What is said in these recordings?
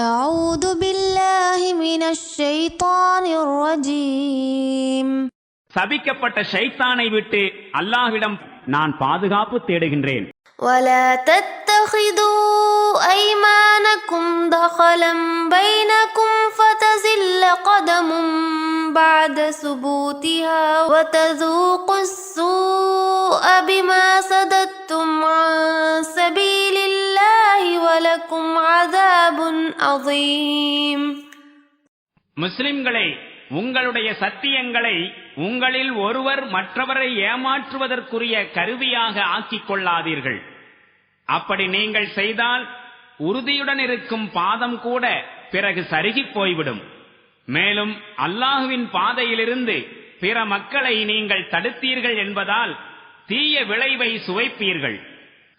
أعوذ بالله من الشيطان الرجيم. சபிக்கப்பட்ட ஷைத்தானை விட்டு அல்லாஹ்விடம் நான் பாதுகாப்பு தேடுகின்றேன். ولا تتخذوا أيمانكم دخلا بينكم فتزل قدم بعد ثبوتها وتذوقوا السوء بما صددتم عن سبيل الله ولكم عذاب عظيم. முஸ்லிம்களே, உங்களுடைய சத்தியங்களை உங்களில் ஒருவர் மற்றவரை ஏமாற்றுவதற்குரிய கருவியாக ஆக்கிக் கொள்ளாதீர்கள். அப்படி நீங்கள் செய்தால் உறுதியுடன் இருக்கும் பாதம் கூட பிறகு சருகிப் போய்விடும். மேலும் அல்லாஹுவின் பாதையிலிருந்து பிற மக்களை நீங்கள் தடுத்தீர்கள் என்பதால் தீய விளைவை சுவைப்பீர்கள்.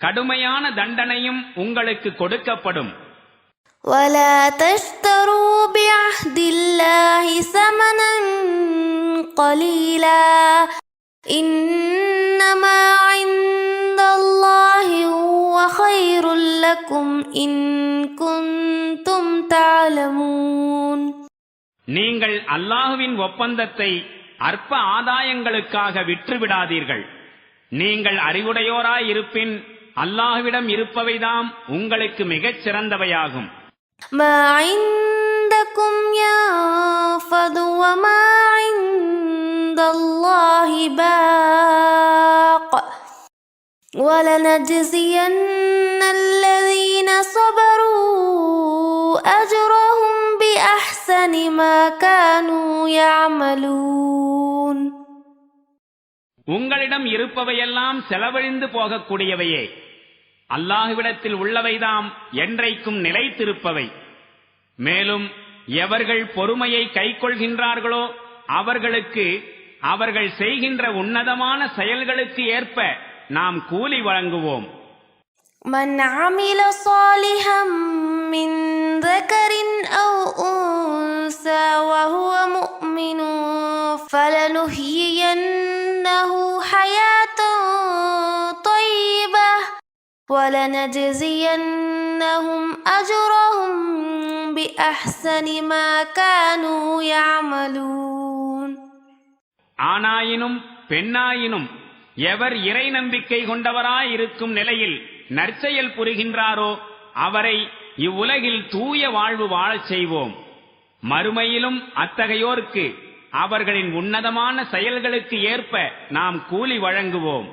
கடுமையான தண்டனையும் உங்களுக்கு கொடுக்கப்படும். ولا تشتروا بعهد الله ثمنا قليلا إنما عند الله هو خير لكم إن كنتم تعلمون. நீங்கள் அல்லாஹுவின் ஒப்பந்தத்தை அற்ப ஆதாயங்களுக்காக விற்றுவிடாதீர்கள். நீங்கள் அறிவுடையோராய் இருப்பின் அல்லாஹுவிடம் இருப்பவைதாம் உங்களுக்கு மிகச் சிறந்தவையாகும். ما عندكم ينفد وما عند الله باق ولنجزين الذين صبروا أجرهم بأحسن ما كانوا يعملون. உங்களிடம் இருப்பவையெல்லாம் செலவழிந்து போகக்கூடியவையே. அல்லாஹுவிடத்தில் உள்ளவைதாம் என்றைக்கும் நிலைத்திருப்பவை. மேலும் எவர்கள் பொறுமையை கைக்கொள்கின்றார்களோ அவர்களுக்கு அவர்கள் செய்கின்ற உன்னதமான செயல்களுக்கு ஏற்ப நாம் கூலி வழங்குவோம். من عمل صالحا من ذكر أو أنثى وهو مؤمن فلنحيينه حياة طيبة ولنجزينهم أجرهم بأحسن ما كانوا يعملون. ஆனாயினும் பெண்ணாயினும் எவர் இறை நம்பிக்கை கொண்டவராயிருக்கும் நிலையில் நற்செயல் புரிகின்றாரோ அவரை இவ்வுலகில் தூய வாழ்வு வாழச் செய்வோம். மறுமையிலும் அத்தகையோருக்கு அவர்களின் உன்னதமான செயல்களுக்கு ஏற்ப நாம் கூலி வழங்குவோம்.